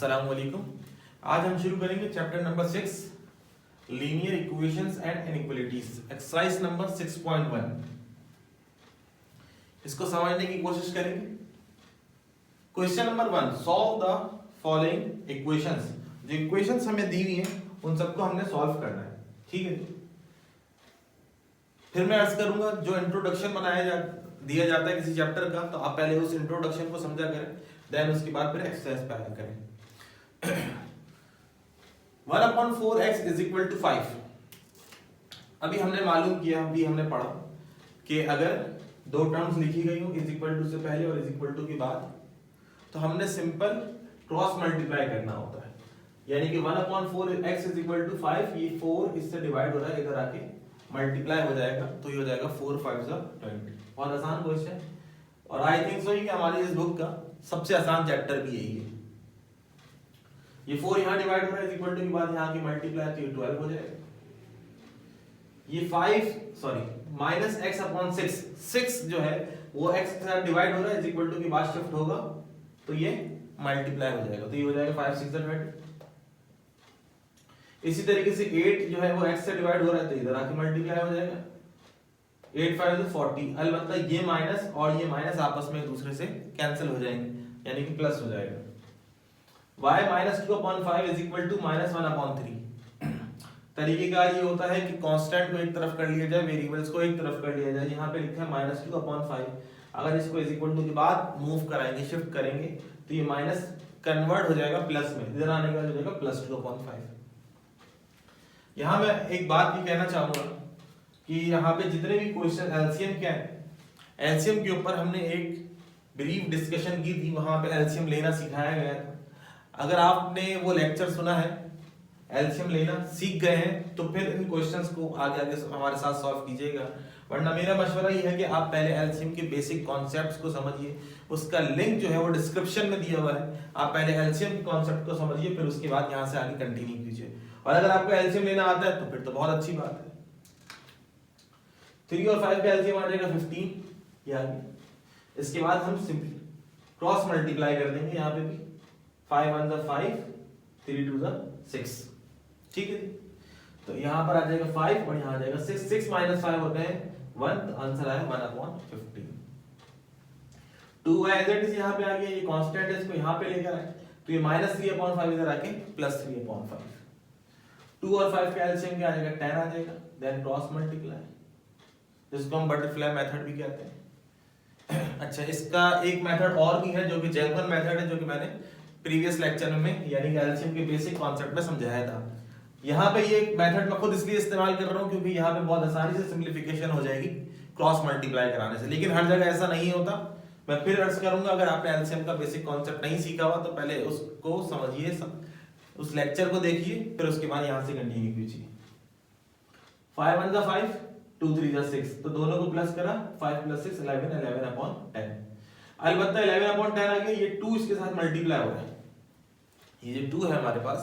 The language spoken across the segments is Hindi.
अस्सलाम वालेकुम। आज हम शुरू करेंगे chapter number 6 linear equations and inequalities, exercise number 6.1। इसको समझने की कोशिश करेंगे। Question number 1, solve the following equations. जो इक्वेशंस हमें दी हुई हैं उन सबको हमने सॉल्व करना है, ठीक है। फिर मैं अर्ज करूंगा जो इंट्रोडक्शन दिया जाता है किसी चैप्टर का, तो आप पहले उस इंट्रोडक्शन को समझा करें, देन उसके बाद फिर एक्सरसाइज पे आया करें। 1/4x is equal to 5। अभी हमने मालूम किया, अभी हमने पढ़ा कि अगर दो टर्म्स लिखी गई हो इज इक्वल टू से पहले और इज इक्वल टू के बाद, तो हमने सिंपल क्रॉस मल्टीप्लाई करना होता है। यानी कि 1/4x इज इक्वल टू 5, ये 4 इससे डिवाइड हो रहा है, इधर आके मल्टीप्लाई हो जाएगा, तो ये हो जाएगा 4 5 20। बहुत आसान क्वेश्चन, और आई थिंक सो कि हमारी इस बुक का सबसे आसान चैप्टर भी यही है। ये 4 यहां डिवाइड हो रहा है इज इक्वल टू के बाद यहां की मल्टीप्लाई, तो ये 12 हो जाएगा। ये माइनस x अपॉन 6 जो है वो x के साथ डिवाइड हो रहा है इज इक्वल टू के बाद शिफ्ट होगा, तो ये मल्टीप्लाई हो जाएगा, तो ये हो जाएगा 5 6 20। इसी तरीके से 8 जो है वो x से डिवाइड हो रहा है, तो इधर आके मल्टीप्लाई हो जाएगा, 8 5 40। अलबत्ता ये माइनस और ये माइनस आपस में एक दूसरे से कैंसिल हो जाएंगे, यानी कि प्लस हो जाएगा। y -2/5 is equal to -1/3। तरीकेकार ये होता है कि कांस्टेंट को एक तरफ कर लिया जाए, वेरिएबल्स को एक तरफ कर लिया जाए। यहाँ पे लिखा है -2/5, अगर इसको इज इक्वल टू के बाद मूव कराएंगे, शिफ्ट करेंगे, तो ये माइनस कन्वर्ट हो जाएगा प्लस में, इधर आने के बाद हो जाएगा +2/5। यहाँ मैं एक बात भी कहना चाहूंगा कि यहाँ पे जितने भी क्वेश्चन एलसीएम क्या है, एलसीएम के ऊपर हमने एक ब्रीफ डिस्कशन की थी, वहां पे एलसीएम लेना सिखाया गया था। अगर आपने वो लेक्चर सुना है, एलसीएम लेना सीख गए हैं, तो फिर इन क्वेश्चंस को आगे आगे हमारे साथ सॉल्व कीजिएगा। वरना मेरा मशवरा ये है कि आप पहले एलसीएम के बेसिक कॉन्सेप्ट्स को समझिए, उसका लिंक जो है वो डिस्क्रिप्शन में दिया हुआ है, आप पहले एलसीएम के कॉन्सेप्ट को समझिए, फिर उसके बाद यहाँ से आगे कंटिन्यू कीजिए। और अगर आपको एलसीएम लेना आता है तो फिर तो बहुत अच्छी बात है। 3 और 5 का एलसीएम आ जाएगा 15, ये आ गया। इसके बाद हम सिंपली क्रॉस मल्टीप्लाई कर देंगे, यहाँ पे भी 5 1 5, 3 2 6, ठीक है। तो यहाँ पर आ जाएगा 5 और यहाँ आ जाएगा 6, 6 - 5 होते हैं 1, तो आंसर आया 1/15। 2 एज इट इज यहाँ पे आ गया, ये कांस्टेंट है, इसको यहाँ पे लेकर आए, तो ये -3/5 इधर आके +3/5। 2 और 5 का एलसीएम क्या आ जाएगा, 10 आ जाएगा, देन क्रॉस मल्टीप्लाई, जिसको हम बटरफ्लाई मेथड भी कहते हैं। अच्छा, इसका एक मेथड और भी है जो कि जैकबन मेथड है, जो कि मैंने प्रीवियस लेक्चर में यानी कि एलसीएम के बेसिक कॉन्सेप्ट में समझाया था। यहाँ पे ये मेथड मैं खुद इसलिए इस्तेमाल कर रहा हूँ क्योंकि यहाँ पे बहुत आसानी से सिंप्लीफिकेशन हो जाएगी क्रॉस मल्टीप्लाई कराने से, लेकिन हर जगह ऐसा नहीं होता। मैं फिर अर्ज करूंगा, अगर आपने एलसीएम का बेसिक कॉन्सेप्ट नहीं सीखा हुआ तो पहले उसको समझिए, उस लेक्चर को देखिए, फिर उसके बाद यहाँ से कंटिन्यू कीजिए। 5 1 5, 2 3 6, तो दोनों को प्लस करा, 5 + 6 11, 11/10। अलबत्ता 11/10 आ गया, ये 2 इसके साथ मल्टीप्लाई हो रहा है, ये जो 2 है हमारे पास,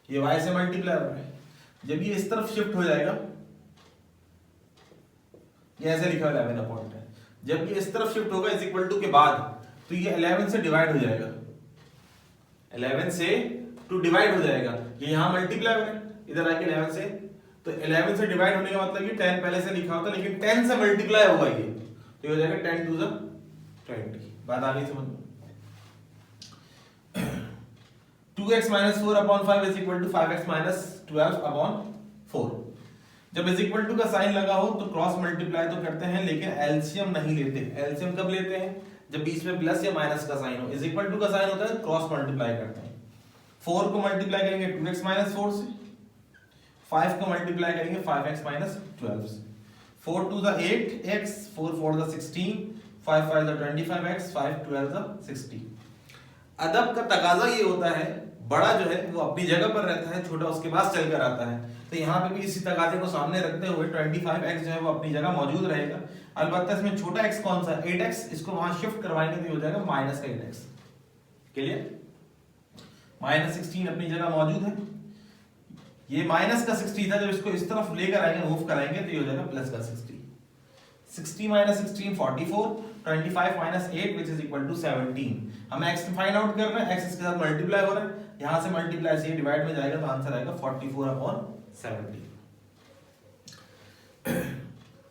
ये y से मल्टीप्लाई हो रहा है। जब ये इस तरफ शिफ्ट हो जाएगा, ये ऐसे लिखा है 11/10, जब ये इस तरफ शिफ्ट होगा इज इक्वल टू के बाद, तो ये 11 से डिवाइड हो जाएगा, 11 से 2 डिवाइड हो जाएगा, ये यहाँ मल्टीप्लाई हो रहा है, इधर आके 11 से, तो 11 से डिवाइड होने का मतलब ये 10 पहले से लिखा होता है, लेकिन 10 से मल्टीप्लाई होगा ये, तो ये हो जाएगा 10 2 20। बात आ गई समझ में? 2x - 4/5 is equal to 5x - 12/4। जब इज इक्वल टू का साइन लगा हो तो क्रॉस मल्टीप्लाई तो करते हैं, लेकिन एलसीएम नहीं लेते। एलसीएम कब लेते हैं, जब बीच में प्लस या माइनस का साइन हो। इज इक्वल टू का साइन होता है, क्रॉस मल्टीप्लाई करते हैं। 4 को मल्टीप्लाई करेंगे 2x - 4 से, 5 को मल्टीप्लाई करेंगे 5x - 12 से। 4 2 8x, 4 4 16, 5 5 25x, 5 12 60। अदब का तकाजा ये होता है, बड़ा जो है वो अपनी जगह पर रहता है, छोटा उसके पास चलकर आता है। तो यहाँ पे भी इसी तकाजे को सामने रखते हुए 25x जो है वो अपनी जगह मौजूद रहेगा। अलबत्ता इसमें छोटा x कौन सा है, 8x, इसको वहां शिफ्ट करवाएंगे तो हो जाएगा -8x। क्लियर? -16 अपनी जगह मौजूद है, ये माइनस का 60 था, जब इसको इस तरफ लेकर आएंगे, मूव कराएंगे, तो ये हो जाएगा प्लस का 60। 60 minus 16 44, 25 minus 8 which is equal to 17। हमें x फाइंड आउट कर रहे हैं, x इसके साथ मल्टीप्लाई हो रहा है, यहां से मल्टीप्लाई से डिवाइड में जाएगा तो आंसर आएगा 44/17।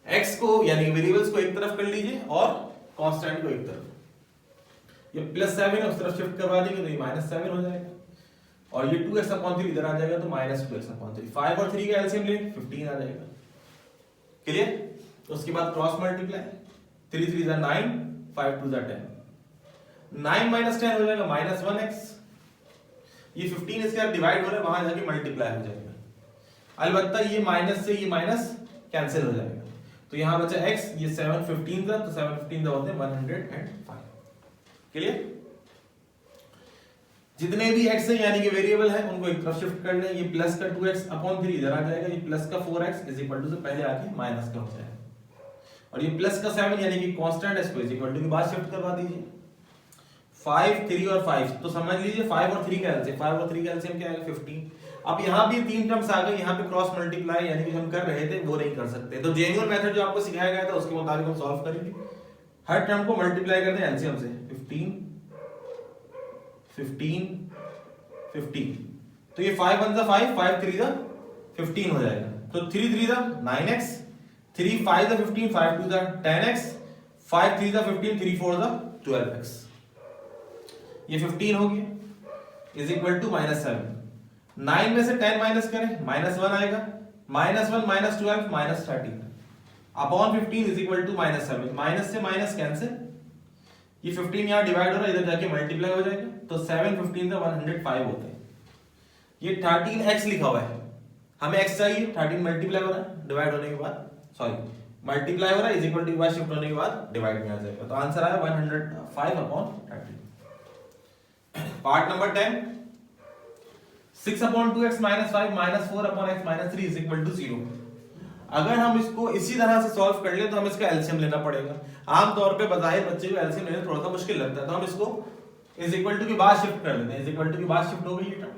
x को यानी वेरिएबल्स को एक तरफ कर लीजिए और कांस्टेंट को एक तरफ, ये +7 है उस तरफ शिफ्ट करवा देंगे तो ये -7 हो जाएगा और ये 2x/3 इधर आ जाएगा तो -2x/3। 5 और 3 का एलसीएम लेंगे 15 आ जाएगा। क्लियर? उसके बाद क्रॉस मल्टीप्लाई, 3 3 9, 5 2 10, 9 - 10 हो जाएगा -1x। ये 15 इसके साथ डिवाइड हो रहा है, वहां जाके मल्टीप्लाई हो जाएगा। अलबत्ता ये माइनस से ये माइनस कैंसिल हो जाएगा तो यहां बचा x, ये 7 15 था तो 7 15 होते हैं 105। क्लियर? जितने भी x है यानी कि वेरिएबल है उनको एक तरफ शिफ्ट कर लें, ये प्लस का 2x/3 इधर आ जाएगा, ये प्लस का 4x इज इक्वल टू से पहले आके माइनस का हो जाएगा और ये प्लस का 7 यानी कि कांस्टेंट है इसको इज इक्वल टू के बाद शिफ्ट करवा दीजिए। 5 3 और 5 तो समझ लीजिए 5 और 3 का एलसीएम, 5 और 3 का एलसीएम क्या आएगा 15। अब यहाँ भी तीन टर्म्स आ गए, यहाँ पे क्रॉस मल्टीप्लाई यानी कि हम कर रहे थे वो नहीं कर सकते, तो जेन्युइन मेथड जो आपको सिखाया गया था उसके मुताबिक हम सॉल्व करेंगे। हर टर्म को मल्टीप्लाई करते हैं एलसीएम से, 15 15 15 तो ये 5 1 5, 5 3 15 हो जाएगा, तो 3 3 9x, 3 5 15, 5 2 10x, 5 3 15, 3 4 12x। ये 15 हो गया इज इक्वल टू -7। 9 में से 10 माइनस करें -1 आएगा, -1 -12 -13 upon 15 is equal to -7। Minus से माइनस कैंसिल, ये 15 यहां डिवाइड हो रहा है, इधर जाके मल्टीप्लाई हो जाएगा तो 7 15 105 होते हैं। ये 13x लिखा हुआ है, हमें x चाहिए, 13 मल्टीप्लाई हो रहा है डिवाइड होने के बाद, सॉरी मल्टीप्लाई हो रहा है इज इक्वल टू के बाद शिफ्ट होने के बाद डिवाइड में आ जाएगा तो आंसर आया 105/13। Part number 10, 6/2x - 5 -4/x - 3 is equal to 0। अगर हम इसको इसी तरह से सॉल्व कर ले तो हम इसका एलसीएम लेना पड़ेगा। आमतौर पे बाहर बच्चे को एलसीएम लेना थोड़ा सा मुश्किल लगता है, तो हम इसको इज इक्वल टू के बाद शिफ्ट कर लेते हैं। इज इक्वल टू के बाद शिफ्ट हो गई ये टर्म,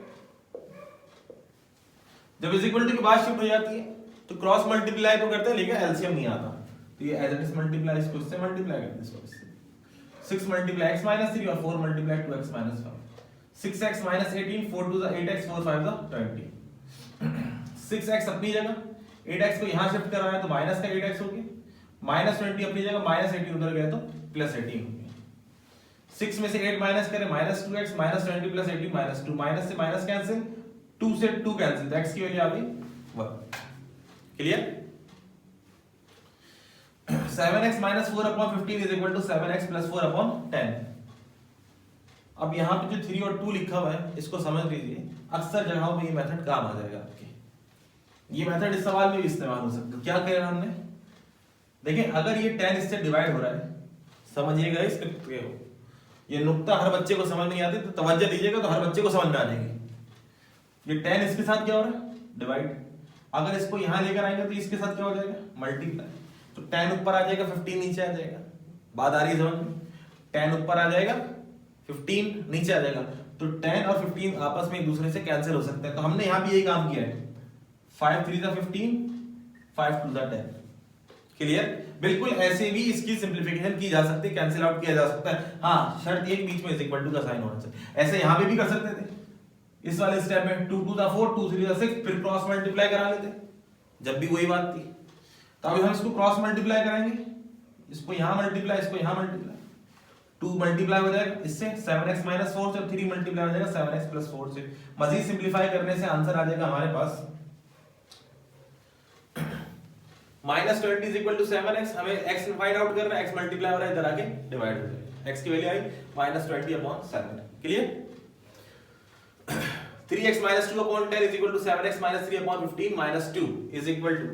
जब इज इक्वल टू के बाद शिफ्ट हो जाती है तो क्रॉस मल्टीप्लाई तो करते हैं लेकिन एलसीएम नहीं आता, तो ये एज इट इज मल्टीप्लाई, इसको इससे मल्टीप्लाई करते हैं, इसको इससे 6 × 3 और 4 × 2x - 5, 6x - 18, 4 2 8x, 4 5 20। 6x अपनी जगह, 8x को यहां शिफ्ट कर रहा है तो माइनस का 8x हो गया, -20 अपनी जगह, -18 उधर गया तो +18 हो गया। 6 में से 8 माइनस करें -2x, -20 + 18 -2, माइनस से माइनस कैंसिल, 2 से 2 कैंसिल, तो x की वैल्यू आ गई 1। Clear? 7x - 4/15 is equal to 7x + 4/10। अब यहाँ पे जो 3 और 2 लिखा हुआ है इसको समझ लीजिए, अक्सर जगहों पे ये मेथड काम आ जाएगा आपके। ये मेथड इस सवाल में भी इस्तेमाल हो सकता है। क्या करें हमने, देखिए अगर ये 10 इससे डिवाइड हो रहा है, समझिएगा इस ये नुक्ता हर बच्चे को समझ नहीं आती तो तवज्जो दीजिएगा तो हर बच्चे को समझ में आ जाएगी। ये 10 इसके साथ क्या हो रहा है डिवाइड, अगर इसको यहां लेकर आएंगे तो इसके साथ क्या हो जाएगा मल्टीप्लाई, तो 10 ऊपर आ जाएगा 15 नीचे आ जाएगा। बात आ रही है समझ में, 10 ऊपर आ जाएगा 15 नीचे आ जाएगा, तो 10 और 15 आपस में एक दूसरे से कैंसिल हो सकते हैं, तो हमने यहां भी यही काम किया है। 5 3 15, 5 2 10। क्लियर? बिल्कुल ऐसे भी इसकी सिंपलीफिकेशन की जा सकती है, कैंसिल आउट किया जा सकता है। हाँ शर्त ये बीच में इक्वल टू का साइन होना चाहिए, ऐसे यहां पे भी कर सकते थे। इस वाले स्टेप में 2 2 4, 2 3 6, फिर क्रॉस मल्टीप्लाई करा लेते जब भी वही बात थी। तो अभी हम इसको क्रॉस मल्टीप्लाई कराएंगे, इसको यहां मल्टीप्लाई, इसको यहां मल्टीप्लाई, 2 मल्टीप्लाई हो जाएगा इससे, 7x - 4 से 3 मल्टीप्लाई हो जाएगा 7x + 4 से। मजीद सिंपलीफाई करने से आंसर आ जाएगा हमारे पास -20 इज इक्वल टू 7x। हमें x फाइंड आउट करना है, x मल्टीप्लाई हो रहा है इधर आके डिवाइड हो जाएगा, x की वैल्यू आई -20/7। Clear? 3x - 2/10 is equal to 7x - 3/15 -2 is equal to,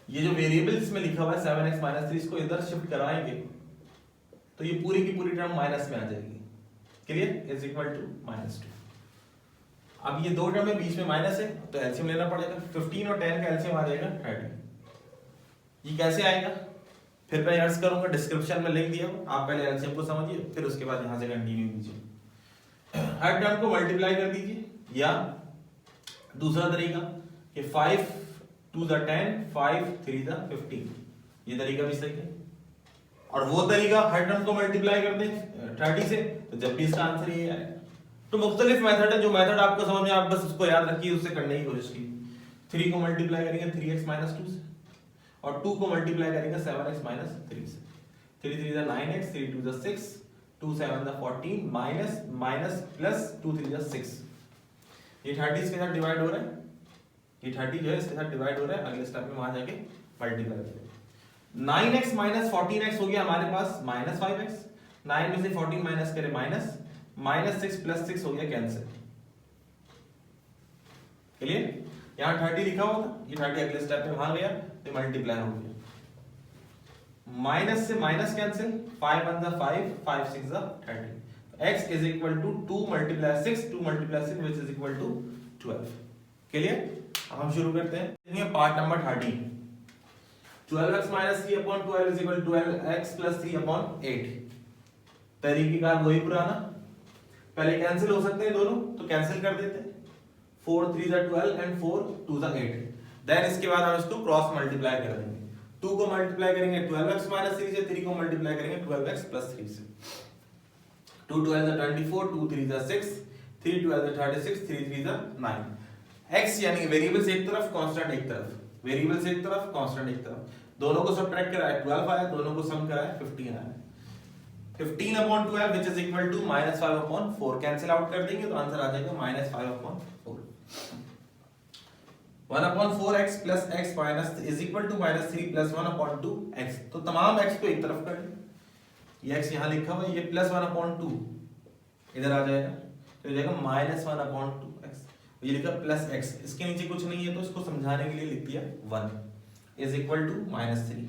ये जो वेरिएबल्स में लिखा हुआ है 7x - 3, इसको इधर शिफ्ट कराएंगे तो ये पूरी की पूरी टर्म माइनस में आ जाएगी। क्लियर? Is equal to -2। अब ये दो टर्म में बीच में माइनस है तो एलसीएम लेना पड़ेगा, 15 और 10 का एलसीएम आ जाएगा 30। ये कैसे आएगा फिर मैं अर्ज करूंगा, डिस्क्रिप्शन में लिंक दिया, आप पहले एलसीएम को समझिए फिर उसके बाद यहां से कंटिन्यू कीजिए। हर टर्म को मल्टीप्लाई कर दीजिए, या दूसरा तरीका कि 5 2 * 10, 5 3 * 15। ये तरीका भी सही है। और वो तरीका हर टर्म को मल्टीप्लाई कर दें 30 से, तो जब भी इसका आंसर ये आएगा। तो मुख्तलिफ मेथड है, जो मेथड आपको समझ में, आप बस उसको याद रखिए, उससे करने की कोशिश कीजिए। 3 को मल्टीप्लाई करेंगे 3x - 2 से, और 2 को मल्टीप्लाई करेंगे 7x - 3 से। 3 3 * 9x, 3 2 * 6, 2 7 * 14, माइनस माइनस प्लस 2 3 * 6। ये 30 इसके साथ डिवाइड हो रहा है, ये 30 जो है इसके साथ डिवाइड हो रहा है। अगले स्टेप में वहां जाके मल्टीप्लाई करेंगे। 9x - 14x हो गया हमारे पास -5x। 9 में से 14 माइनस करें -6 + 6 हो गया कैंसिल। क्लियर? यहाँ 30 लिखा हुआ था, ये 30 अगले स्टेप में वहां गया तो मल्टीप्लाई हो गया। माइनस से minus cancel, 5 1 * 5, 5 6 * 30। x is equal to 2 × 6, 2 × 6 which is equal to 12। Clear? अब हम शुरू करते हैं। देखिए part number 13। 12x - 3/12 is equal to 12x + 3/8। तरीकेकार वही पुराना, पहले कैंसिल हो सकते हैं दोनों, तो कैंसिल कर देते हैं। 4 3 * 12 and 4 2 * 8। देन इसके बाद हम इसको क्रॉस मल्टीप्लाई कर देंगे। 2 को मल्टीप्लाई करेंगे 12x - 3 से, 3 को मल्टीप्लाई करेंगे 12x + 3 से। 2 12 = 24, 2 3 = 6, 3 12 = 36, 3 3 = 9। x यानी वेरिएबल्स एक तरफ, कांस्टेंट एक तरफ, वेरिएबल्स एक तरफ, कांस्टेंट एक तरफ। दोनों को सब्ट्रैक्ट कराया 12 आया, दोनों को सम कराया 15 आया। 15/12 which is equal to -5/4। Cancel out कर देंगे तो आंसर आ जाएगा -5/4। 1/4x + x minus is equal to -3 + 1/2x। तो तमाम x को एक तरफ कर लें, ये x यहाँ लिखा हुआ है, ये +1/2 इधर आ जाएगा, तो हो जाएगा -1/2x। ये लिखा +x, इसके नीचे कुछ नहीं है तो इसको समझाने के लिए लिख दिया 1 इज इक्वल टू -3।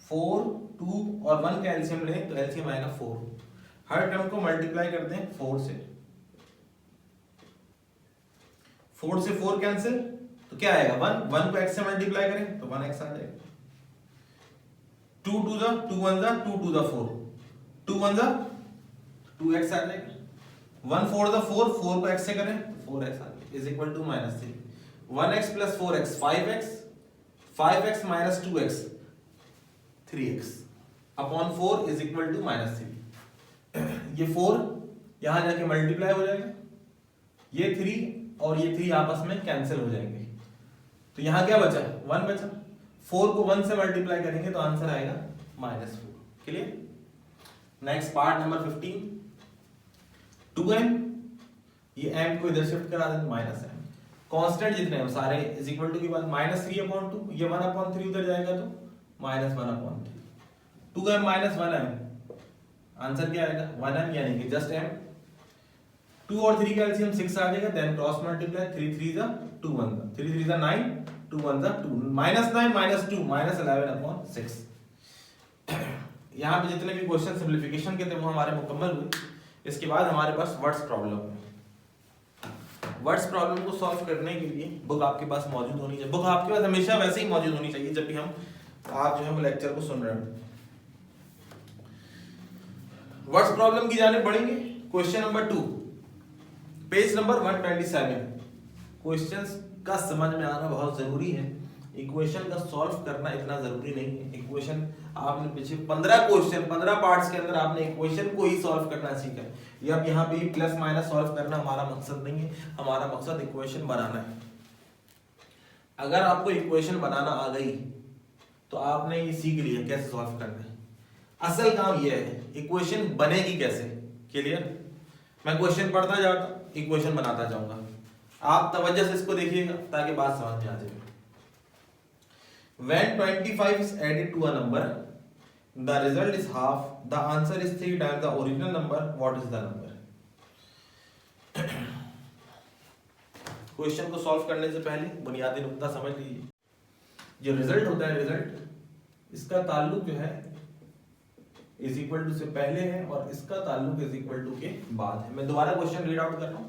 4 2 और 1 का एलसीएम लें तो एलसीएम आएगा 4। हर टर्म को मल्टीप्लाई करते हैं 4 से, 4 से 4 कैंसिल, तो क्या आएगा 1 को x से मल्टीप्लाई करें तो 1x आ जाएगा। 2 2 * 2 1 * 2 2 * 4, 2 1 * 2x आ जाएगा। 1 4 * 4, 4 को x से करें 4x आ जाएगा is equal to -3। 1x + 4x 5x, 5x - 2x 3x upon 4 is equal to -3। ये 4 यहां जाके मल्टीप्लाई हो जाएगा, ये 3 और ये 3 आपस में कैंसिल हो जाएंगे, तो यहां क्या बचा 1 बचा। 4 को 1 से मल्टीप्लाई करेंगे तो आंसर आएगा -4। Clear? Next part number 15। 2m, ये m को इधर शिफ्ट करा देंगे -m। कांस्टेंट जितने हैं सारे इज इक्वल टू की बात -3/2, ये 1/3 उधर जाएगा तो -1/3। 2m - 1m, आंसर क्या आएगा 1m यानी कि जस्ट m। 2 और 3 का एलसीएम 6 आ जाएगा, देन क्रॉस मल्टीप्लाई 3 3 = 2 1 3 3 = 9, 2 1 = 2, -9 - 2 -11/6। यहाँ पे जितने भी क्वेश्चन सिंपलीफिकेशन के थे वो हमारे मुकम्मल हुए। इसके बाद हमारे पास वर्ड्स प्रॉब्लम है। वर्ड्स प्रॉब्लम को सॉल्व करने के लिए बुक आपके पास मौजूद होनी चाहिए। बुक आपके पास हमेशा वैसे ही मौजूद होनी चाहिए जब भी आप जो है वो लेक्चर को सुन रहे हो। वर्ड्स प्रॉब्लम की जाने बढ़ेंगे। Question number 2, page number 127। Questions का समझ में आना बहुत जरूरी है, इक्वेशन का सॉल्व करना इतना जरूरी नहीं है। इक्वेशन आपने पीछे 15 क्वेश्चन 15 पार्ट्स के अंदर आपने इक्वेशन को ही सॉल्व करना सीखा है। ये अब यहाँ पे प्लस माइनस सॉल्व करना हमारा मकसद नहीं है, हमारा मकसद इक्वेशन बनाना है। अगर आपको इक्वेशन बनाना आ गई तो आपने ये सीख लिया कैसे सॉल्व करना है। असल काम ये है इक्वेशन बनेगी कैसे। क्लियर? मैं क्वेश्चन पढ़ता जाता इक्वेशन बनाता जाऊंगा, आप तवज्जो से इसको देखिएगा ताकि बात समझ में आ जाए। When 25 is added to a number, the result is half. The answer is 3 times the original number. What is the number? Question को सॉल्व करने से पहले बुनियादी नुक्ता समझ लीजिए। जो रिजल्ट होता है, रिजल्ट इसका ताल्लुक जो है इज इक्वल टू से पहले है और इसका ताल्लुक इज इक्वल टू के बाद है। मैं दोबारा क्वेश्चन रीड आउट कर रहा हूँ।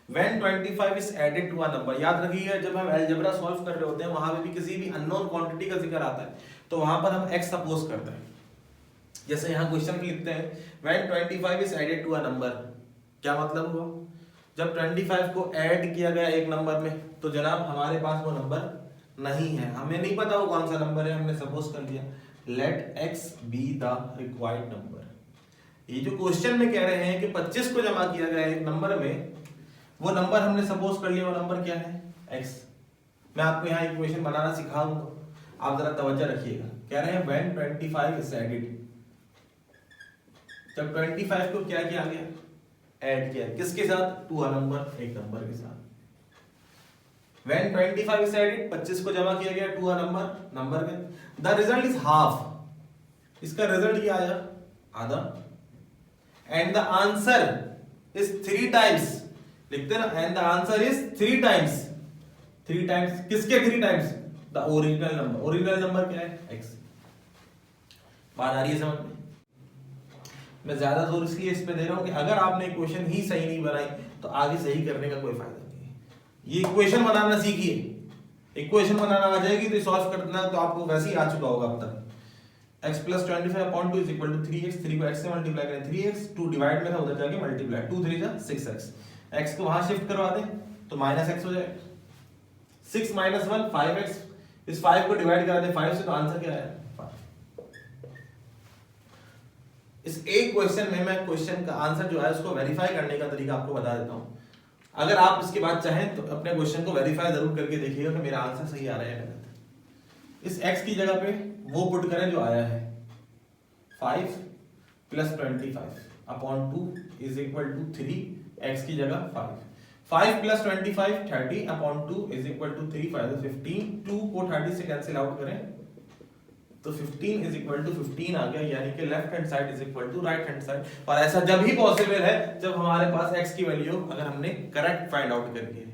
When 25 is added to a number, याद रखिएगा जब हम अलजेब्रा सॉल्व कर रहे होते हैं वहां पे भी किसी भी अननोन क्वांटिटी का जिक्र आता है तो वहां पर हम x सपोज करते हैं। जैसे यहाँ क्वेश्चन में लिखते हैं When 25 is added to a number, क्या मतलब हुआ? जब 25 को ऐड किया गया एक नंबर में तो जनाब हमारे पास वो नंबर नहीं है, हमें नहीं पता वो कौन सा नंबर है, हमने सपोज कर दिया let x be the required number. ये जो क्वेश्चन में कह रहे हैं कि 25 को जमा किया गया एक नंबर में, वो नंबर हमने सपोज कर लिया, वो नंबर क्या है x। मैं आपको यहाँ इक्वेशन बनाना सिखाऊंगा, आप जरा तवज्जो रखिएगा। कह रहे हैं when 25 is added, जब 25 को क्या किया गया, ऐड किया, किसके साथ, टू अ नंबर, एक नंबर के साथ। when 25 is added, 25 को जमा किया गया टू अ नंबर के, द रिजल्ट इज हाफ, इसका रिजल्ट क्या आया, आधा। And the answer is 3 times, लिखते ना, and the answer is 3 times, 3 times किसके 3 times, the original number. Original number क्या है, x। बात आ रही है समझ में? मैं ज्यादा जोर इसलिए इस पे दे रहा हूं कि अगर आपने इक्वेशन ही सही नहीं बनाई तो आगे सही करने का कोई फायदा नहीं है। ये इक्वेशन बनाना सीखिए, इक्वेशन बनाना आ जाएगी तो सॉल्व करना तो आपको वैसे ही आ चुका होगा अब तक। x plus 25/2 is equal to 3x, 3 को x से मल्टीप्लाई करें 3x, 2 डिवाइड में था उधर जाके मल्टीप्लाई, 2 3 जा 6x, x को वहां शिफ्ट करवा दें तो -x हो जाएगा, 6 - 1 5x, इस 5 को डिवाइड करा दें 5 से तो आंसर क्या है 5। इस एक क्वेश्चन में मैं क्वेश्चन का आंसर जो है उसको वेरीफाई करने का तरीका आपको बता देता हूं। अगर आप इसके बाद चाहें तो अपने क्वेश्चन को वेरीफाई जरूर करके देखिएगा कि मेरा आंसर सही आ रहा है या गलत। इस x की जगह पे वो पुट करें जो आया है 5 + 25/2 इज इक्वल टू 3, x की जगह 5, 5 + 25 30/2 इज इक्वल टू 3 5 15, 2 को 30 से कैंसिल आउट करें तो 15 इज इक्वल टू 15 आ गया, यानी कि left hand side is equal to right hand side. और ऐसा जब ही पॉसिबल है जब हमारे पास x की वैल्यू अगर हमने करेक्ट फाइंड आउट करके,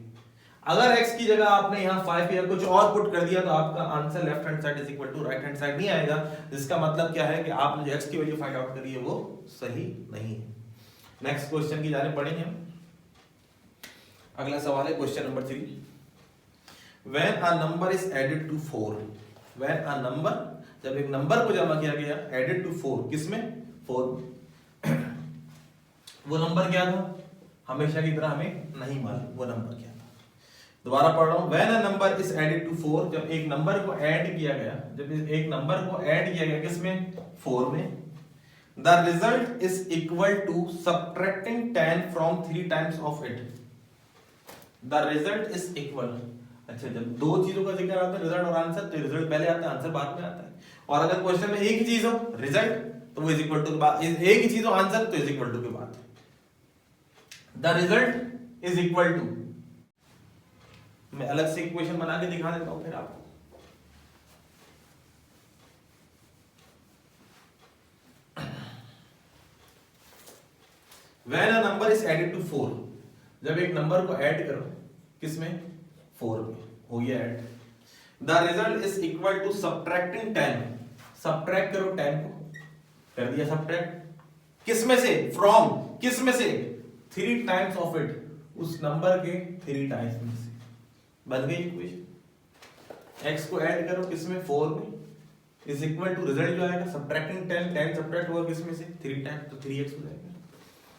अगर x की जगह आपने यहाँ 5 या कुछ और पुट कर दिया तो आपका answer left hand side is equal to right hand side नहीं आएगा, जिसका मतलब क्या है कि आपने जो x की वैल्यू फाइंड आउट करी है वो सही नहीं है। नेक्स्ट क्वेश्चन की जाने पढ़ेंगे हम। अगला सवाल है question number 3। When a number is added to 4, when a number, जब एक नंबर को जमा किया गया एडेड टू 4, किसमें 4 में, वो नंबर क्या था, हमेशा की तरह हमें नहीं मालूम वो नंबर क्या था। दोबारा पढ़ रहा हूं, when a number is added to 4, जब एक नंबर को ऐड किया गया, जब एक नंबर को ऐड किया गया किसमें 4 में, the result is equal to subtracting 10 from 3 times of it, the result is equal. अच्छा, जब दो चीजों का जिक्र आता है रिजल्ट और आंसर, तो रिजल्ट पहले आता है आंसर बाद में आता है। और अगर क्वेश्चन में एक ही चीज हो रिजल्ट तो वो इज इक्वल टू के बाद, एक ही चीज हो आंसर तो इज इक्वल टू के बाद, the result is equal to. मैं अलग से इक्वेशन बना के दिखा देता हूं फिर आपको। When a number is added to 4, जब एक नंबर को ऐड करो किसमें 4 में, हो गया add, the result is equal to subtracting 10, subtract करो 10 को, कर दिया सब्ट्रैक्ट, किसमें से, फ्रॉम, किसमें से 3 टाइम्स ऑफ इट, उस नंबर के 3 टाइम्स में से, बन गई इक्वेशन। x को ऐड करो किसमें 4 में, इज इक्वल टू रिजल्ट जो आएगा सब्ट्रैक्टिंग 10, 10 सब्ट्रैक्ट हुआ किसमें से 3 टाइम्स, तो 3x हो जाएगा।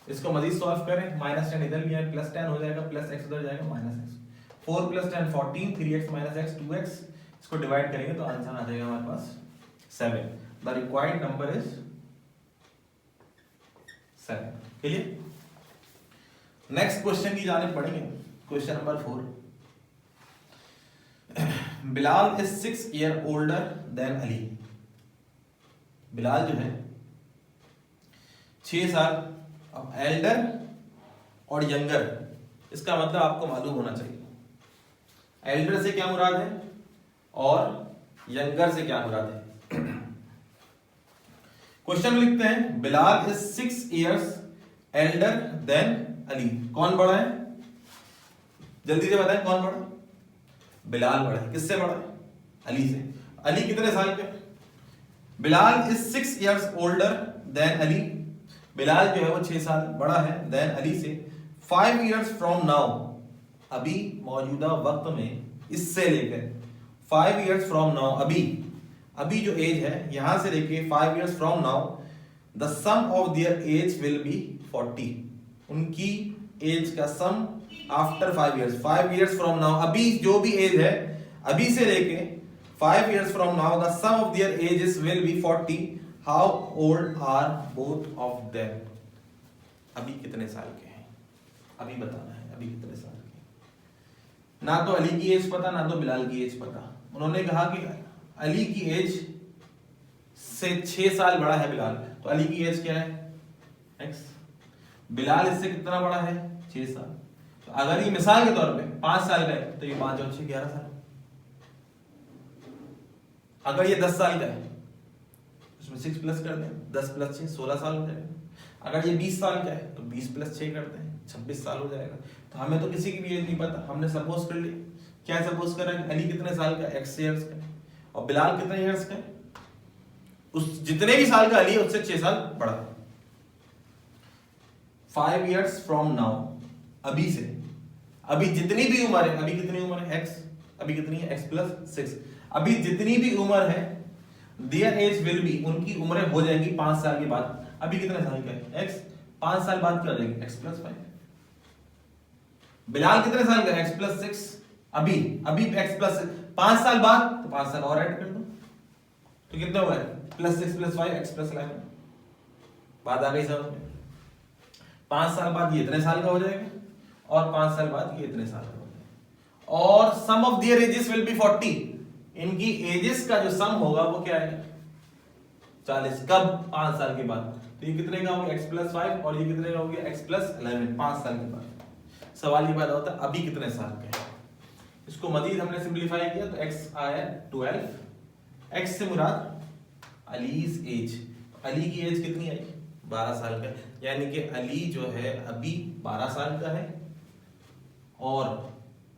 इसको मजीद सॉल्व करें, -10 इधर भी है, +10 हो जाएगा, +x उधर जाएगा, -x, 4 + 10 14, 3x - x 2x, इसको डिवाइड करेंगे तो आंसर आ जाएगा हमारे पास 7। The required number is 7। Clear? Next question की जाने पढ़ेंगे, question number 4। Bilal is 6 year older than Ali, Bilal जो है 6 साल, अब एल्डर और यंगर, इसका मतलब आपको मालूम होना चाहिए एल्डर से क्या मुराद है और यंगर से क्या मुराद है। क्वेश्चन में लिखते हैं Bilal is 6 years elder than Ali, कौन बड़ा है, जल्दी से बताएं कौन बड़ा, बिलाल बड़ा है, किससे बड़ा है, अली से। अली कितने साल के, Bilal is 6 years older than Ali, Bilal जो है वो 6 साल बड़ा है देन अली से, 5 इयर्स फ्रॉम नाउ, अभी मौजूदा वक्त में, इससे लेकर 5 इयर्स फ्रॉम नाउ, अभी जो एज है यहां से लेके 5 years from now, the sum of their age will be 40, उनकी एज का sum after 5 years, 5 years from now, अभी जो भी एज है अभी से लेके 5 years from now the sum of their ages will be 40. How old are both of them? अभी कितने साल के हैं, अभी बताना है अभी कितने साल के। ना तो अली की एज पता, ना तो बिलाल की एज पता। उन्होंने कहा कि अली की एज से 6 साल बड़ा है बिलाल, तो अली की एज क्या है x, बिलाल इससे कितना बड़ा है 6 साल। तो अगर ये मिसाल के तौर पे 5 साल का है तो ये 5 और 6 11 साल। अगर ये 10 साल का है उसमें 6 प्लस कर दें, 10 प्लस 6 16 साल हो जाएगा। अगर ये 20 साल का है तो 20 प्लस 6 करते हैं 26 साल हो जाएगा। तो हमें तो किसी की भी एज नहीं पता, हमने सपोज कर लिया। क्या सपोज करा कि अली कितने साल का x ईयर्स का और बिलाल कितने ईयर्स का है, उस जितने भी साल का अली है उससे 6 साल बड़ा है। 5 years from now, अभी से, अभी जितनी भी उम्र है, अभी कितनी उम्र है x, अभी कितनी है x प्लस 6, अभी जितनी भी उम्र है their age will be, उनकी उम्रें हो जाएंगी 5 साल के बाद। अभी कितने साल का है x, 5 साल बाद क्या हो जाएगी x प्लस 5। बिलाल कितने साल का है x प्लस 6, अभी x प्लस 5 साल बाद, तो 5 साल और ऐड कर दो तो कितना हुआ है प्लस 6 प्लस 5 x प्लस 11। बात आ गई समझ में। 5 साल बाद ये इतने साल का हो जाएगा और 5 साल बाद ये इतने साल का हो जाएगा। और sum of their ages will be 40, इनकी एजेस का जो सम होगा वो क्या है 40। कब 5 साल के बाद, तो ये कितने का हो गया x प्लस 5 और ये कितने का हो गया x प्लस 11 5 साल के बाद। सवाल ये पैदा होता है अभी कितने साल का है। इसको मजीद हमने सिंपलीफाई किया तो x आया 12, x से मुराद अलीज एज, अली की एज कितनी आई 12 साल का, यानी कि अली जो है अभी 12 साल का है और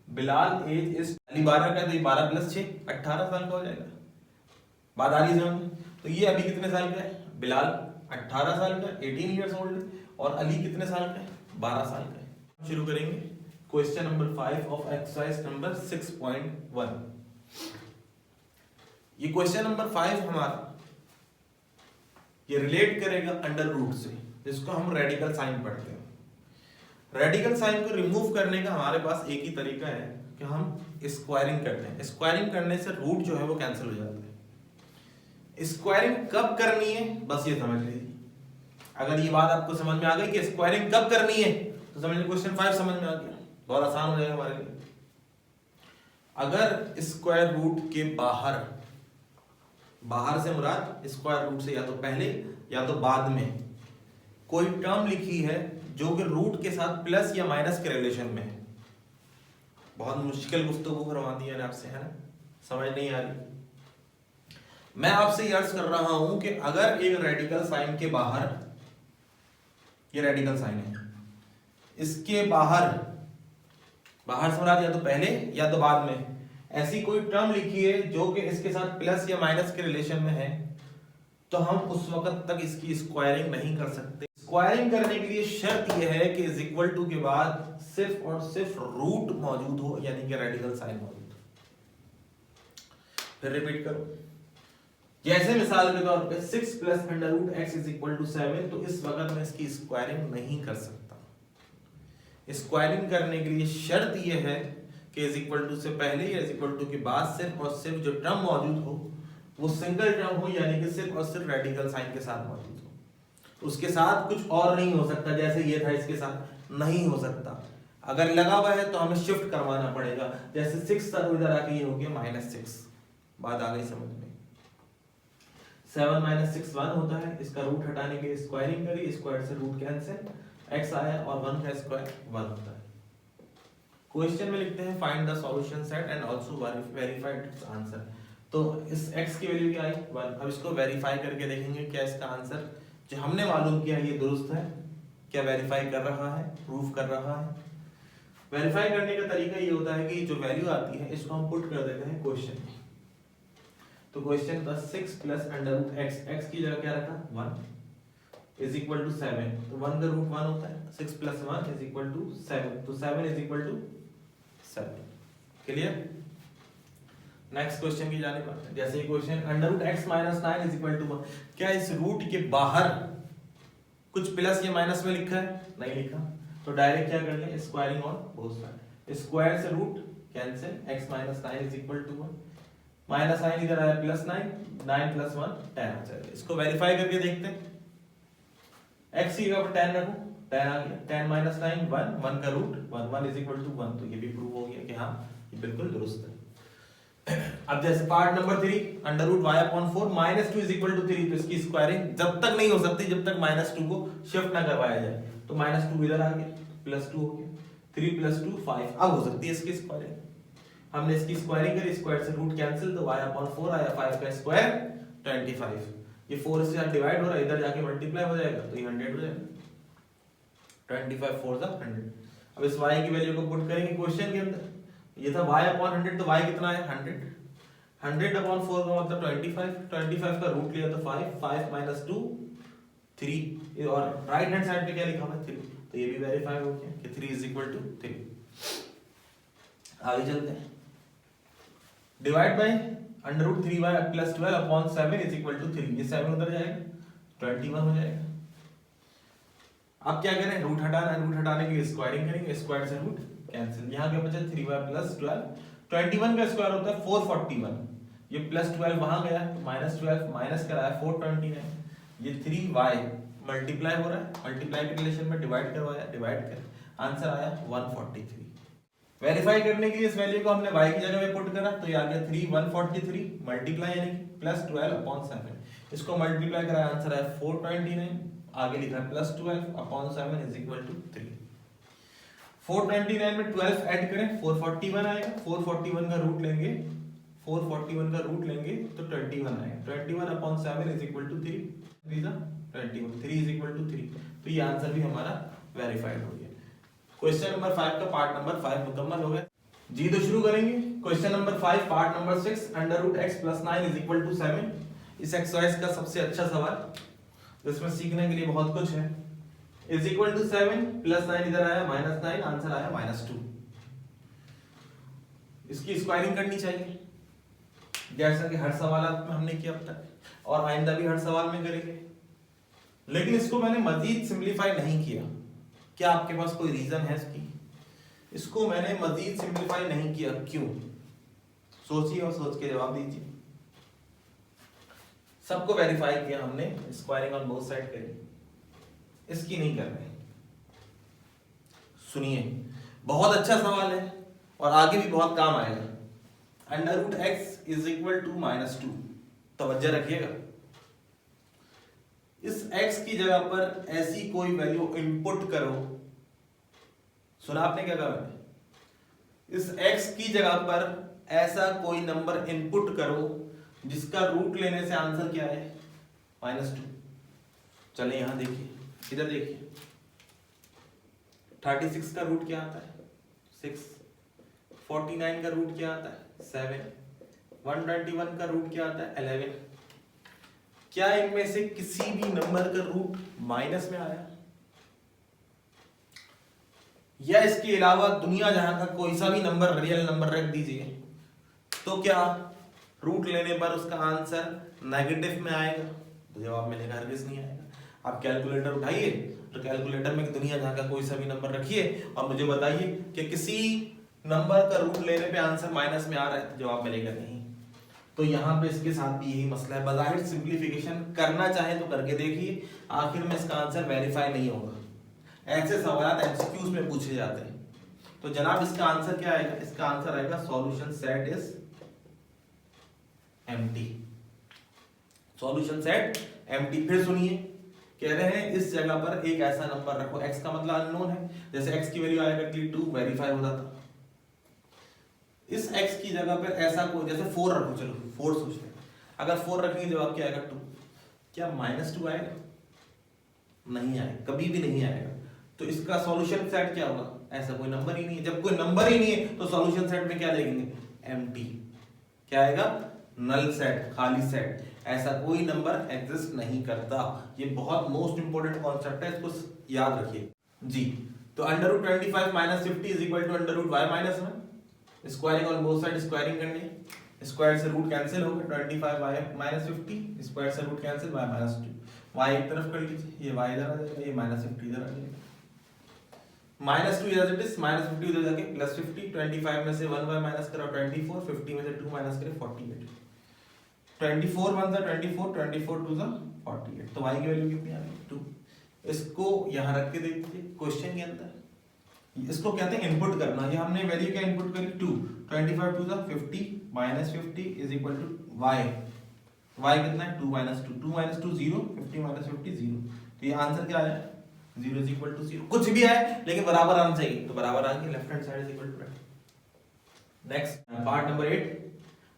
बिलाल एज इस अली 12 का, तो ये 12 प्लस 6 18 साल का हो जाएगा। बात आ रही है समझ। तो ये अभी कितने साल का है, बिलाल 18 साल का 18 इयर्स ओल्ड, और अली कितने साल का है 12 साल का है। शुरू करेंगे question number 5 of exercise number 6.1। ये क्वेश्चन नंबर 5 हमारा ये रिलेट करेगा अंडर रूट से, जिसको हम रेडिकल साइन पढ़ते हैं। रेडिकल साइन को रिमूव करने का हमारे पास एक ही तरीका है कि हम स्क्वायरिंग करते हैं। स्क्वायरिंग करने से रूट जो है वो कैंसिल हो जाता है। स्क्वायरिंग कब करनी है बस ये समझ लीजिए। अगर ये बात आपको समझ में आ गई कि स्क्वायरिंग कब करनी है तो समझ लीजिए क्वेश्चन 5 समझ में आ गया, बहुत आसान हो जाएगा हमारे लिए। अगर स्क्वायर रूट के बाहर, बाहर से मुराद स्क्वायर रूट से या तो पहले या तो बाद में कोई टर्म लिखी है जो कि रूट के साथ प्लस या माइनस के रिलेशन में है। बहुत मुश्किल गुफ्तगू करवा दी है आपसे, है ना, समझ नहीं आ रही। मैं आपसे ये अर्ज कर रहा हूं कि अगर एक रेडिकल साइन के बाहर, ये रेडिकल साइन है, इसके बाहर, बाहर से मुराद या तो पहले या तो बाद में ऐसी कोई टर्म लिखी है जो कि इसके साथ प्लस या माइनस के रिलेशन में है, तो हम उस वक्त तक इसकी स्क्वायरिंग नहीं कर सकते। स्क्वायरिंग करने के लिए शर्त यह है कि इज इक्वल टू के बाद सिर्फ और सिर्फ रूट मौजूद हो, यानी कि रेडिकल साइन मौजूद हो। फिर रिपीट करो, जैसे मिसाल के तौर पे 6 plus under root x is equal to 7, तो इस वक्त मैं इसकी स्क्वायरिंग नहीं कर सकता। स्क्वायरिंग करने के लिए शर्त यह है कि इज इक्वल टू से पहले या इज इक्वल टू के बाद सिर्फ और सिर्फ जो टर्म मौजूद हो वो सिंगल टर्म हो, यानी कि सिर्फ और सिर्फ रेडिकल साइन के साथ मौजूद हो। उसके साथ कुछ और नहीं हो सकता, जैसे ये था इसके साथ नहीं हो सकता। अगर लगा हुआ है तो हमें शिफ्ट करवाना पड़ेगा, जैसे 6 था इधर आके ये हो गया -6। बात आ गई समझ में। 7 - 6 1 होता है, इसका रूट हटाने के लिए स्क्वायरिंग करी, स्क्वायर से रूट कैंसिल, x आया और 1 का स्क्वायर 1 होता है। क्वेश्चन में लिखते हैं find the solution set and also verified it's answer. तो इस x की वैल्यू क्या आई 1। अब इसको वेरीफाई करके देखेंगे क्या इसका आंसर जो हमने मालूम किया ये दुरुस्त है, क्या वेरीफाई कर रहा है, प्रूफ कर रहा है। वेरीफाई करने का तरीका ये होता है कि जो वैल्यू आती है इसको हम पुट कर देते हैं क्वेश्चन में। तो क्वेश्चन था 6 plus under root x, x की जगह क्या रखा 1 इज इक्वल टू 7, तो 1 का रूट 1 होता है, 6 प्लस 1 इज इक्वल टू 7, तो 7 is equal to 7। Clear. Next question की जाने पर, जैसे question under root x minus 9 is equal to 1, क्या इस रूट के बाहर कुछ प्लस या माइनस में लिखा है, नहीं लिखा, तो डायरेक्ट क्या कर ले squaring on both side. Square से root cancel, x minus 9 is equal to 1, minus 9 इधर आया प्लस 9, 9 प्लस 1 10 आ जाएगा। इसको वेरीफाई करके देखते हैं, x की जगह पर 10 रखो, 10 आ गया, 10 माइनस 9 1, 1 का रूट 1, 1 इज इक्वल टू 1, तो ये भी प्रूव हो गया कि हाँ ये बिल्कुल दुरुस्त है। अब जैसे part number 3, under root y upon 4 minus 2 is equal to 3, तो इसकी स्क्वायरिंग जब तक नहीं हो सकती जब तक माइनस 2 को शिफ्ट ना करवाया जाए, तो माइनस 2 इधर आ गया, प्लस 2 हो गया, 3 प्लस 2 5, अब हो सकती है इसकी स्क्वायरिंग। हमने इसकी स्क्वायरिंग करी, स्क्वायर से रूट कैंसिल, तो y अपॉन 4 आया, 5 का स्क्वायर 25, ये 4 से डिवाइड हो रहा है, इधर जाके मल्टीप्लाई हो जाएगा तो ये 100 हो जाएगा, 25 4 सा 100। अब इस y की वैल्यू को पुट करेंगे क्वेश्चन के अंदर, ये था y अपॉन 100, तो y कितना है 100, 100 अपॉन 4 का मतलब 25, 25 का रूट लिया तो 5, 5 माइनस 2 3, और राइट हैंड साइड पे क्या लिखा हुआ है 3, तो ये भी वेरीफाई हो गया कि 3 इज इक्वल टू 3। आगे चलते हैं, divide by under root 3y plus 12 upon 7 is equal to 3, ये 7 उधर जाएगा 21 हो जाएगा। अब क्या करें, रूट हटाना है, रूट हटाने के लिए स्क्वायरिंग करेंगे, स्क्वायर से रूट कैंसिल, यहाँ क्या बचा 3y प्लस 12, 21 का स्क्वायर होता है 441, ये प्लस 12 वहां गया तो माइनस 12 माइनस कराया 429, ये 3y मल्टीप्लाई हो रहा है, मल्टीप्लाई के रिलेशन में डिवाइड करवाया, डिवाइड कर आंसर आया 143। वेरीफाई करने के लिए इस वैल्यू को हमने y की जगह में पुट करा, तो ये आ गया 3 143 मल्टीप्लाई यानी प्लस 12 अपॉन 7, इसको मल्टीप्लाई कराया आंसर आया 429, आगे लिखा है plus 12 upon 7 is equal to 3। 429 में 12 ऐड करें 441 आएगा, 441 का रूट लेंगे, 441 का रूट लेंगे तो 21 आएगा, 21 upon 7 is equal to 3, 21, 3 is equal to 3, तो ये आंसर भी हमारा वेरीफाइड हो गया। क्वेश्चन नंबर 5 का पार्ट नंबर 5 मुकम्मल हो गया जी। तो शुरू करेंगे question number 5 part number 6, under root x plus 9 is equal to 7। इस एक्सरसाइज का सबसे अच्छा सवाल जिसमें सीखने के लिए बहुत कुछ है, इज इक्वल टू 7 प्लस 9 इधर आया माइनस 9, आंसर आया माइनस 2। इसकी स्क्वायरिंग करनी चाहिए जैसा कि हर सवाल में हमने किया अब तक और आइंदा भी हर सवाल में करेंगे, लेकिन इसको मैंने मजीद सिंपलीफाई नहीं किया। क्या आपके पास कोई रीजन है इसकी? इसको मैंने मजीद सिंपलीफाई नहीं किया, क्यों? सोचिए और सोच के जवाब दीजिए। सबको वेरीफाई किया हमने, स्क्वायरिंग ऑन बोथ साइड करी, इसकी नहीं कर रहे। सुनिए, बहुत अच्छा सवाल है और आगे भी बहुत काम आएगा। Under root x is equal to minus 2, तवज्जो रखिएगा। इस x की जगह पर ऐसी कोई वैल्यू इनपुट करो, सुना आपने क्या कहा? इस x की जगह पर ऐसा कोई नंबर इनपुट करो जिसका रूट लेने से आंसर क्या है माइनस 2। चले यहां देखिए, इधर देखिए, 36 का रूट क्या आता है 6, 49 का रूट क्या आता है 7, 121 का रूट क्या आता है 11। क्या इनमें से किसी भी नंबर का रूट माइनस में आया? या इसके अलावा दुनिया जहां का कोई सा भी नंबर रियल नंबर रख दीजिए, तो क्या रूट लेने पर उसका आंसर नेगेटिव में आएगा? तो जवाब मिलेगा हरगिज नहीं आएगा। आप कैलकुलेटर उठाइए तो कैलकुलेटर में दुनिया जहां का कोई सा भी नंबर रखिए और मुझे बताइए कि किसी नंबर का रूट लेने पे आंसर माइनस में आ रहा है, तो जवाब मिलेगा नहीं। तो यहाँ पे इसके साथ भी यही मसला है। बज़ाहिर सिंप्लीफिकेशन करना चाहे तो करके देखिए, आखिर में इसका आंसर वेरीफाई नहीं होगा। ऐसे सवाल एमसीक्यूज में पूछे जाते हैं। तो जनाब इसका आंसर क्या आएगा? इसका आंसर आएगा solution set is empty. Solution set empty. फिर सुनिए, कह रहे हैं इस जगह पर एक ऐसा नंबर रखो, x का मतलब अननोन है, जैसे x की वैल्यू आया करती 2, वेरीफाई हो जाता। इस x की जगह पर ऐसा कोई, जैसे 4 रखो, चलो 4 सोचते हैं, अगर 4 रखेंगे जवाब क्या आएगा 2। क्या -2 आएगा? नहीं आएगा, कभी भी नहीं आएगा। तो इसका सॉल्यूशन सेट क्या होगा? ऐसा कोई नंबर ही नहीं है। जब कोई नंबर ही नहीं है तो सॉल्यूशन सेट में क्या देखेंगे? एम्प्टी। क्या आएगा? नल सेट, खाली सेट। ऐसा कोई नंबर एग्जिस्ट नहीं करता। ये बहुत मोस्ट इंपोर्टेंट कॉन्सेप्ट है, इसको याद रखिए जी। तो under root 25 minus 50 is equal to under root y minus 1। Squaring on both side, squaring करनी है, स्क्वायर से रूट कैंसिल हो गया, 25 y माइनस 50, स्क्वायर से root cancel, y minus 2। y एक तरफ कर लीजिए, ये y इधर आ जाएगा, ये माइनस 50 इधर आ जाएगा। माइनस 2 इधर इट इज माइनस 50 उधर जाके प्लस 50, 25 में से 1 बाय माइनस करो 24, 50 में से 2 माइनस करे 48, 24 1 जा 24, 24 2 जा 48, तो y की वैल्यू कितनी आ गई 2। इसको यहाँ रख के देखिए क्वेश्चन के अंदर, इसको कहते हैं इनपुट करना। ये हमने वैल्यू क्या इनपुट करी 2, 25 2 जा 50 minus 50 is equal to y, y कितना है 2 माइनस 2, 2 माइनस 2 0, 50 माइनस 50 0, तो ये आंसर क्या आया 0 इज इक्वल टू 0। कुछ भी आए लेकिन बराबर आना चाहिए, तो बराबर आएंगे, left hand side is equal to right. Next part number 8,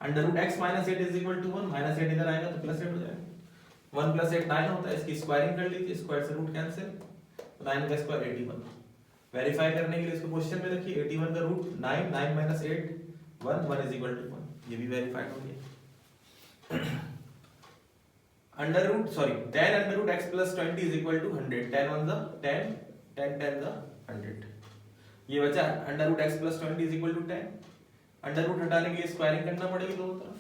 under root x minus 8 is equal to 1, minus 8 इधर आएगा तो प्लस 8 हो जाएगा, 1 प्लस 8 9 होता है, इसकी स्क्वायरिंग कर लीजिए, स्क्वायर से रूट कैंसिल, 9 का स्क्वायर 81। वेरीफाई करने के लिए इसको क्वेश्चन में रखिए, 81 का root 9, 9 minus 8 1, 1 is equal to 1, ये भी वेरीफाइड हो गया। Under root sorry 10 under root x plus 20 is equal to 100, 10 1 जा 10, 10 10 जा 100, ये बचा under root x plus 20 is equal to 10, under root हटाने के लिए स्क्वायरिंग करना पड़ेगी दोनों तरफ,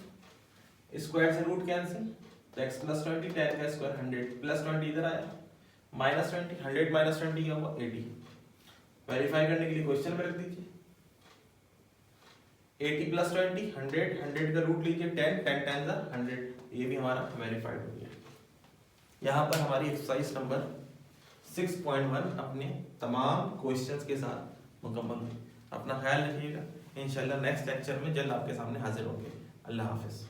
स्क्वायर से रूट कैंसिल, तो x प्लस 20 10 का स्क्वायर 100 प्लस 20 इधर आया माइनस 20, 100 माइनस 20 क्या हुआ 80। वेरीफाई करने के लिए क्वेश्चन में रख दीजिए 80 प्लस 20 100, 100 का रूट लीजिए 10, 10 10 जा 100, ये भी हमारा वेरीफाइड हो गया। यहाँ पर हमारी एक्सरसाइज नंबर 6.1 अपने तमाम क्वेश्चंस के साथ मुकम्मल हुई। अपना ख्याल रखिएगा, इंशाल्लाह नेक्स्ट लेक्चर में जल्द आपके सामने हाजिर होंगे। अल्लाह हाफिज।